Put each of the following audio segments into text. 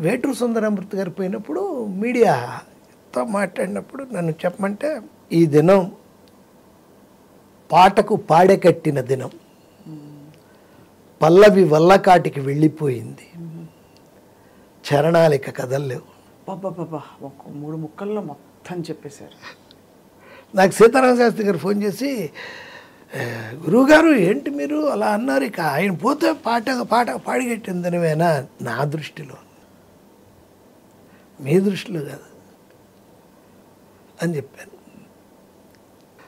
వేటూరు సుందరమూర్తి గారు పోయినప్పుడు మీడియాతో మాట్లాడినప్పుడు నన్ను చెప్పమంటే ఈ దినం పాటకు పాడెకట్టిన దినం, పల్లవి వల్లకాటికి వెళ్ళిపోయింది, చరణాలిక కదల్లేవు. బాబా ఒక 3 ముక్కల్లో మొత్తం చెప్పేశారు. నాకు సీతారామ శాస్త్రి గారు ఫోన్ చేసి, గురువుగారు ఏంటి మీరు అలా అన్నారు, ఇక ఆయన పోతే పాట పాడిగట్టిందనివేనా? నా దృష్టిలో, మీ దృష్టిలో కాదు అని చెప్పాను.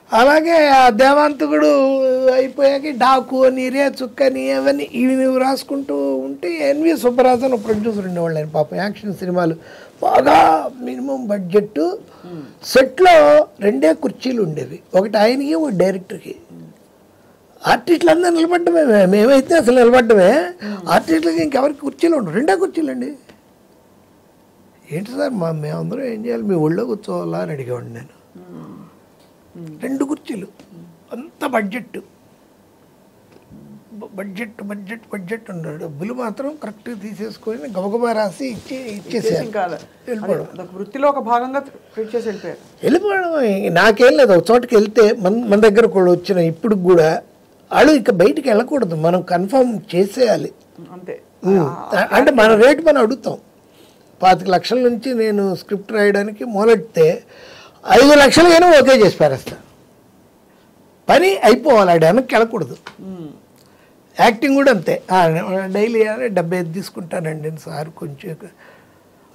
అలాగే ఆ దేవాంతకుడు అయిపోయాక డాకు అని, రే చుక్కని, అవన్నీ ఇవి నువ్వు రాసుకుంటూ ఉంటే ఎన్వి సుబ్బరాజన్ ప్రొడ్యూసర్ ఉండేవాళ్ళు. ఆయన పాపం యాక్షన్ సినిమాలు బాగా మినిమం బడ్జెట్, సెట్లో 2 కుర్చీలు ఉండేవి, ఒకటి ఆయనకి ఒకటి డైరెక్టర్కి. ఆర్టిస్టులు అందరూ నిలబడ్డమే, మేమైతే అసలు నిలబడ్డమే, ఆర్టిస్టులకి ఇంకెవరికి కుర్చీలు ఉండవు, 2 కుర్చీలు అండి. ఏంటి సార్ మేమందరం ఏం చేయాలి, మీ ఒళ్ళో కూర్చోవాలా అని అడిగేవాడిని నేను. 2 కుర్చీలు, అంత బడ్జెట్ ఉన్నాడు. డబ్బులు మాత్రం కరెక్ట్గా తీసేసుకొని గబగబా రాసి ఇచ్చేసాను. వృత్తిలో ఒక భాగంగా వెళ్ళిపోవడం నాకేం లేదు. ఒక చోటుకి వెళ్తే మన దగ్గర కూడా వచ్చిన ఇప్పుడు కూడా వాళ్ళు ఇక బయటికి వెళ్ళకూడదు, మనం కన్ఫర్మ్ చేసేయాలి అంతే. అంటే మన రేటు మనం అడుగుతాం. 25 లక్షల నుంచి నేను స్క్రిప్ట్ రాయడానికి మొదలెడితే 5 లక్షలకైనా ఓకే చేసి పారేస్తా. పని అయిపోవాలి, ఆడ వెనక్కి వెళ్ళకూడదు. యాక్టింగ్ కూడా అంతే. డైలీ 75 తీసుకుంటానండి సార్, కొంచెం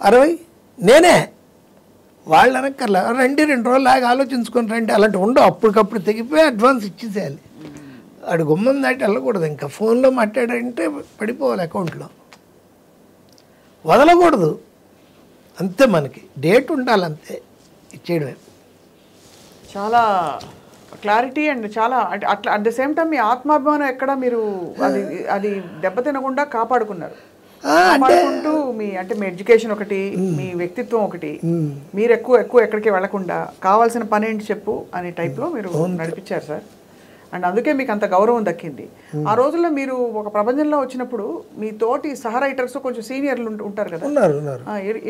60 నేనే, వాళ్ళు వెనక్కర్లా, రండి 2 రోజులు లాగా ఆలోచించుకొని రండి, అలాంటి ఉండవు. అప్పటికప్పుడు తెగిపోయి అడ్వాన్స్ ఇచ్చేసేయాలి. ఆడు గుమ్మం దాటి వెళ్ళకూడదు. ఇంకా ఫోన్లో మాట్లాడంటే పడిపోవాలి అకౌంట్లో, వదలకూడదు. అంతే, మనకి డేట్ ఉండాలి, అంతే ఇచ్చేయడమే. చాలా క్లారిటీ అండ్ చాలా అట్లా అట్ ద సేమ్ టైం మీ ఆత్మాభిమానం ఎక్కడ మీరు అది దెబ్బతినకుండా కాపాడుకున్నారు. కాపాడుకుంటూ మీ ఎడ్యుకేషన్ ఒకటి, మీ వ్యక్తిత్వం ఒకటి, మీరు ఎక్కువ ఎక్కడికి వెళ్లకుండా కావాల్సిన పని ఏంటి చెప్పు అనే టైప్లో మీరు నడిపించారు సార్. అండ్ అందుకే మీకు అంత గౌరవం దక్కింది. ఆ రోజుల్లో మీరు ఒక ప్రపంచంలో వచ్చినప్పుడు మీ తోటి సహ రైటర్స్ కొంచెం సీనియర్లు ఉంటారు కదా,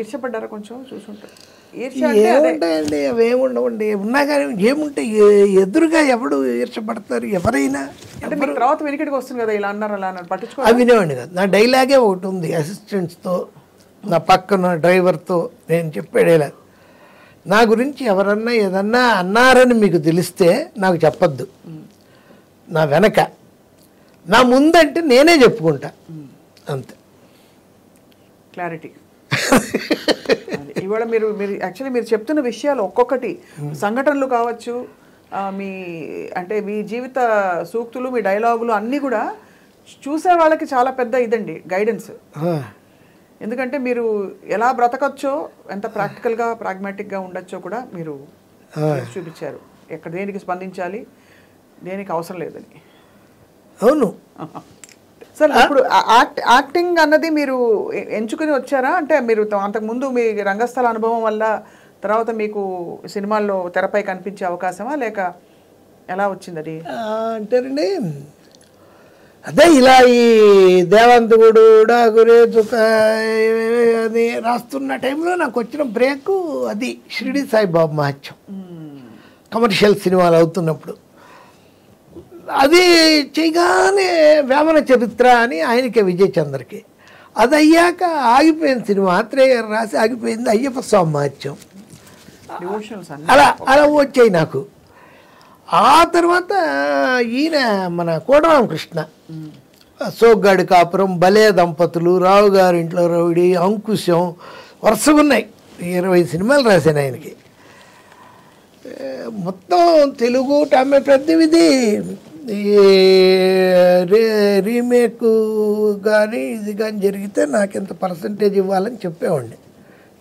ఈర్ష్యపడ్డారా? కొంచెం చూసుంటారు. ఏముంటాయండి, అవి ఏముండవండి. ఉన్నా కానీ ఏముంటాయి, ఎదురుగా ఎవడు ఈర్షపడతారు ఎవరైనా. అంటే మీకు తర్వాత వెనుకటికి వస్తుంది కదా, ఇలా అన్నారు అలా అన్నారు, పట్టించుకో. అవి వినేవాడిని కదా. నా డైలాగే ఒకటి ఉంది, అసిస్టెంట్స్తో నా పక్కన డ్రైవర్తో నేను చెప్పేడేలా, నా గురించి ఎవరన్నా ఏదన్నా అన్నారని మీకు తెలిస్తే నాకు చెప్పద్దు, నా వెనక, నా ముందంటే నేనే చెప్పుకుంటా, అంతే. క్లారిటీ. ఇవాళ మీరు యాక్చువల్లీ మీరు చెప్తున్న విషయాలు ఒక్కొక్కటి సంఘటనలు కావచ్చు, మీ జీవిత సూక్తులు, మీ డైలాగులు అన్నీ కూడా చూసే వాళ్ళకి చాలా పెద్ద ఇదండి, గైడెన్స్. ఎందుకంటే మీరు ఎలా బ్రతకచ్చో, ఎంత ప్రాక్టికల్గా ప్రాగ్మాటిక్గా ఉండొచ్చో కూడా మీరు చూపించారు. ఎక్కడ దేనికి స్పందించాలి, దేనికి అవసరం లేదని. అవును సార్, ఇప్పుడు యాక్టింగ్ అన్నది మీరు ఎంచుకుని వచ్చారా? అంటే మీరు అంతకుముందు మీ రంగస్థల అనుభవం వల్ల తర్వాత మీకు సినిమాల్లో తెరపై కనిపించే అవకాశమా, లేక ఎలా వచ్చింది అది? అంటేనండి, అదే ఇలా ఈ దేవంతకుడు, డాగురే చుక్క అది రాస్తున్న టైంలో నాకు వచ్చిన బ్రేక్ అది షిరిడి సాయిబాబా మహత్యం, కమర్షియల్ సినిమాలు అవుతున్నప్పుడు. అది చేయగానే వేమన చరిత్ర అని ఆయనకే, విజయ్ చంద్రకి. అది అయ్యాక ఆగిపోయింది సినిమా, ఆత్రేయ గారు రాసి ఆగిపోయింది అయ్యప్ప స్వామి మహత్యం. అలా వచ్చాయి నాకు. ఆ తర్వాత ఈయన మన కోటరామకృష్ణ, సోగ్గాడి కాపురం, భలే దంపతులు, రావు గారి ఇంట్లో రౌడీ, అంకుశం, వరుసగా ఉన్నాయి. 20 సినిమాలు రాశాను ఆయనకి. మొత్తం తెలుగు, తమిళ ప్రతివిధి రీమేక్ కానీ ఇది కానీ జరిగితే నాకు ఎంత పర్సంటేజ్ ఇవ్వాలని చెప్పేవాడిని,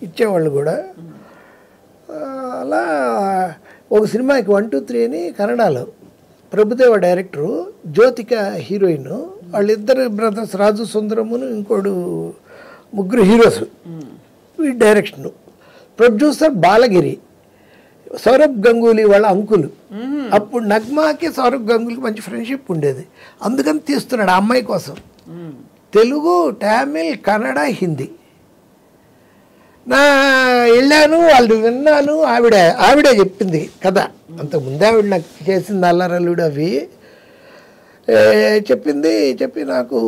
ఇచ్చేవాళ్ళు కూడా. అలా ఒక సినిమాకి 1, 2, 3 అని కన్నడలో, ప్రభుదేవ డైరెక్టరు, జ్యోతిక హీరోయిన్, వాళ్ళిద్దరు బ్రదర్స్, రాజు సుందరమును ఇంకోడు, ముగ్గురు హీరోస్. ఈ డైరెక్షను, ప్రొడ్యూసర్ బాలగిరి, సౌరభ్ గంగూలీ వాళ్ళ అంకులు. అప్పుడు నగ్మాకి సౌరభ్ గంగూలీకి మంచి ఫ్రెండ్షిప్ ఉండేది, అందుకని తీస్తున్నాడు ఆ అమ్మాయి కోసం. తెలుగు, తమిళ్, కన్నడ, హిందీ వెళ్ళాను, వాళ్ళు విన్నాను. ఆవిడే చెప్పింది కదా, అంతకుముందే ఆవిడ నాకు చేసింది అల్లరల్లుడు అవి చెప్పి నాకు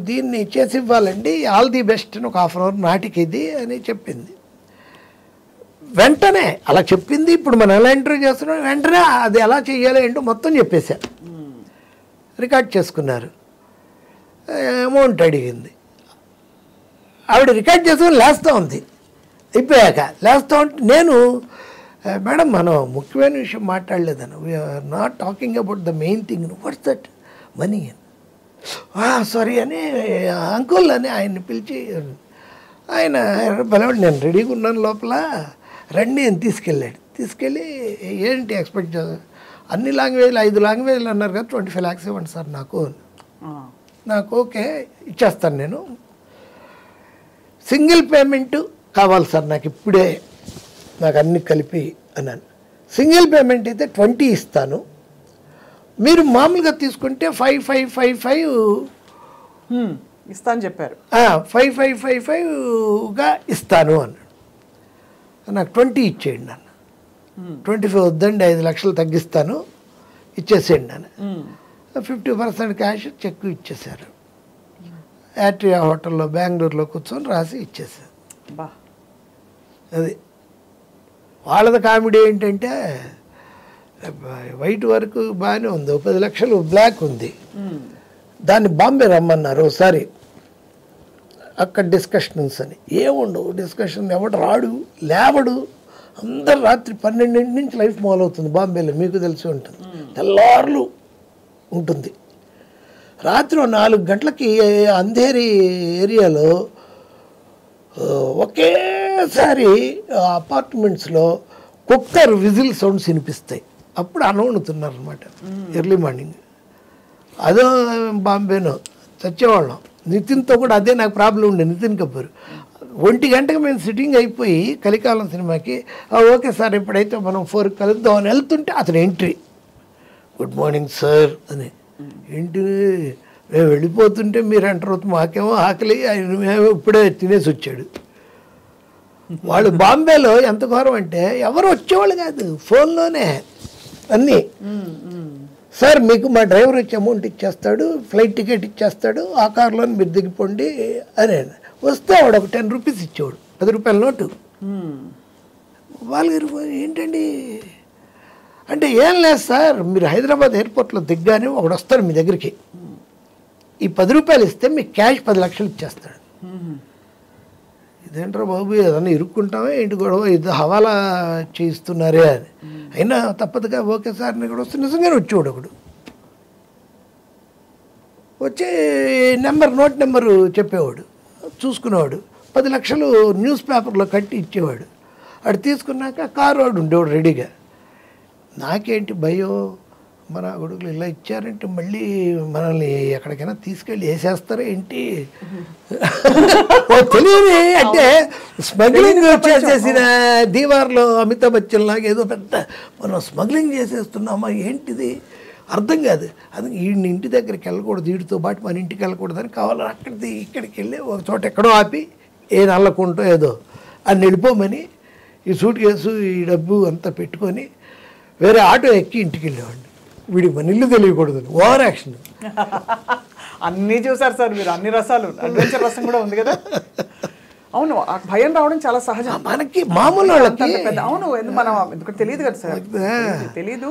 దీన్ని చేసి ఇవ్వాలండి, ఆల్ ది బెస్ట్ అని ఒక ½ అవర్ నాటికి ఇది అని చెప్పింది. వెంటనే అలా చెప్పింది. ఇప్పుడు మనం ఎలా ఇంటర్వ్యూ చేస్తున్నాం, వెంటనే అది ఎలా చెయ్యాలో ఏంటో మొత్తం చెప్పేశా. రికార్డ్ చేసుకున్నారు. అమౌంట్ అడిగింది. ఆవిడ రికార్డ్ చేసుకుని లేస్తూ ఉంది. అయిపోయాక లేస్తూ ఉంటే నేను, మేడం మనం ముఖ్యమైన విషయం మాట్లాడలేదన్న, we're not talking about the main thing, what's that money అని. సారీ అని అంకుల్ అని ఆయన్ని పిలిచి, ఆయన బలవాడు, నేను రెడీగా ఉన్నాను లోపల రండి అని తీసుకెళ్ళి ఏంటి ఎక్స్పెక్ట్ చేస్తా, అన్ని లాంగ్వేజ్లు 5 లాంగ్వేజ్లు అన్నారు కదా, 25 lakhs ఇవ్వండి సార్ నాకు ఓకే ఇచ్చేస్తాను, నేను సింగిల్ పేమెంట్ కావాలి సార్ నాకు ఇప్పుడే, నాకు అన్ని కలిపి అన్నాను. సింగిల్ పేమెంట్ అయితే 20 ఇస్తాను, మీరు మామూలుగా తీసుకుంటే 5555 ఇస్తాను చెప్పారు. 5555గా ఇస్తాను అన్నాడు. నాకు 20 ఇచ్చేయండి అన్న. 25 వద్దండి, 5 లక్షలు తగ్గిస్తాను, ఇచ్చేసేయండి అన్న. 50% క్యాష్ చెక్ ఇచ్చేశారు. యాట్రియా హోటల్లో బెంగళూరులో కూర్చొని రాసి ఇచ్చేసారు. అది వాళ్ళది కామెడీ ఏంటంటే, వైట్ వర్క్ బాగానే ఉంది, 10 లక్షలు బ్లాక్ ఉంది, దాన్ని బాంబే రమ్మన్నారు ఒకసారి, అక్కడ డిస్కషన్స్ అని. ఏముండవు డిస్కషన్, ఎవడు రాడు లేవడు, అందరు రాత్రి 12 నుంచి లైఫ్ మొదలవుతుంది బాంబేలో, మీకు తెలిసి ఉంటుంది. తెల్లార్లు ఉంటుంది. రాత్రి 4 గంటలకి అంధేరి ఏరియాలో ఒకేసారి అపార్ట్మెంట్స్లో కుక్కర్ విజిల్ సౌండ్స్ వినిపిస్తాయి. అప్పుడు అనవణుతున్నారు అనమాట ఎర్లీ మార్నింగ్. అదో బాంబేనో చచ్చేవాళ్ళం. నితిన్తో కూడా అదే నాకు ప్రాబ్లం ఉండే, నితిన్ కపూర్. 1 గంటకి మేము సిట్టింగ్ అయిపోయి కలికాలం సినిమాకి, ఓకే సార్ ఇప్పుడైతే మనం 4కి కలుద్దాం అని వెళ్తుంటే అతను ఎంట్రీ, గుడ్ మార్నింగ్ సార్ అని. ఏంటి మేము వెళ్ళిపోతుంటే మీరు అంటారు, మాకేమో ఆకలి, మేము ఇప్పుడే తినేసి వచ్చాడు. వాళ్ళు బాంబేలో ఎంత ఘోరం అంటే ఎవరు వచ్చేవాళ్ళు కాదు, ఫోన్లోనే అన్నీ. సార్ మీకు మా డ్రైవర్ వచ్చి అమౌంట్ ఇచ్చేస్తాడు, ఫ్లైట్ టికెట్ ఇచ్చేస్తాడు, ఆ కార్లో మీరు దిగిపోండి అని. వస్తే వాడు ఒక 10 రూపీస్ ఇచ్చేవాడు, 10 రూపాయల నోటు. వాళ్ళకి ఏంటండి అంటే, ఏం లేదు సార్, మీరు హైదరాబాద్ ఎయిర్పోర్ట్లో దిగ్గానే ఒకడు వస్తాడు మీ దగ్గరికి, ఈ 10 రూపాయలు ఇస్తే మీకు క్యాష్ 10 లక్షలు ఇచ్చేస్తాడు. ఇదేంట్రా బాబు, ఏదన్నా ఇరుక్కుంటామే ఏంటి గొడవ, ఇది హవాలా చేయిస్తున్నారే అని. అయినా తప్పదుగా ఓకే సార్ ఇక్కడ వస్తే నిజంగానే వచ్చేవాడు ఒకడు. వచ్చి నోట్ నెంబరు చెప్పేవాడు, చూసుకునేవాడు. 10 లక్షలు న్యూస్ పేపర్లో కట్టి ఇచ్చేవాడు. అటు తీసుకున్నాక కారు వాడు ఉండేవాడు రెడీగా. నాకేంటి భయం, మన కొడుకులు ఇలా ఇచ్చారంటే మళ్ళీ మనల్ని ఎక్కడికైనా తీసుకెళ్ళి వేసేస్తారా ఏంటి తెలియదు. అంటే స్మగ్లింగ్ చేసేసిన దీవార్లో అమితాబ్ బచ్చన్ లాగా ఏదో పెద్ద మనం స్మగ్లింగ్ చేసేస్తున్నామా ఏంటిది అర్థం కాదు. అది వీడిని ఇంటి దగ్గరికి వెళ్ళకూడదు, వీడితో పాటు మన ఇంటికి వెళ్ళకూడదని కావాలని అక్కడికి ఇక్కడికి వెళ్ళి ఒక చోట ఎక్కడో ఆపి ఏ నల్లకుంటో ఏదో అని వెళ్ళిపోమని ఈ సూట్ కేసు ఈ డబ్బు అంతా పెట్టుకొని వేరే ఆటో ఎక్కి ఇంటికి వెళ్ళేవాడిని. వీడికి మన ఇల్లు తెలియకూడదు, ఓవర్ యాక్షన్. అన్నీ చూసారు సార్ మీరు, అన్ని రసాలు, అడ్వెంచర్ రసం కూడా ఉంది కదా. అవును, భయం రావడం చాలా సహజం మనకి, మామూలు వాళ్ళకి. అవును, మనం ఎందుకంటే తెలియదు కదా సార్, తెలీదు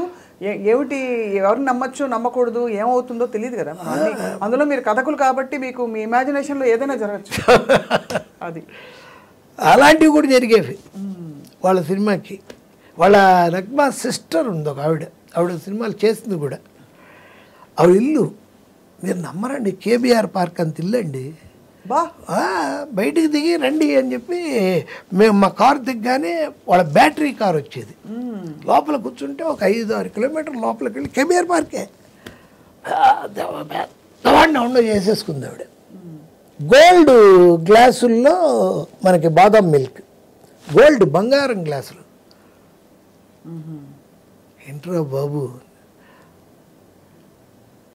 ఏమిటి, ఎవరిని నమ్మచ్చు నమ్మకూడదు, ఏమవుతుందో తెలియదు కదా. అందులో మీరు కథకులు కాబట్టి మీకు మీ ఇమాజినేషన్లో ఏదైనా జరగచ్చు. అది అలాంటివి కూడా జరిగేవి వాళ్ళ సినిమాకి. వాళ్ళ నగ్మా సిస్టర్ ఉంది ఒక ఆవిడ సినిమాలు చేసింది కూడా. ఆవిడ ఇల్లు మీరు నమ్మరండి, కేబీఆర్ పార్క్ అంత ఇల్లు అండి. బయటికి దిగి రండి అని చెప్పి మేము మా కారు దిగ్గానే వాళ్ళ బ్యాటరీ కార్ వచ్చేది. లోపల కూర్చుంటే ఒక 5-6 కిలోమీటర్ల లోపలికి వెళ్ళి కేబీఆర్ పార్కే పెద్దవాడిని ఉండ చేసేసుకుంది ఆవిడ. గోల్డ్ గ్లాసుల్లో మనకి బాదం మిల్క్, గోల్డ్ బంగారం గ్లాసులు. ఏంట్రా బాబు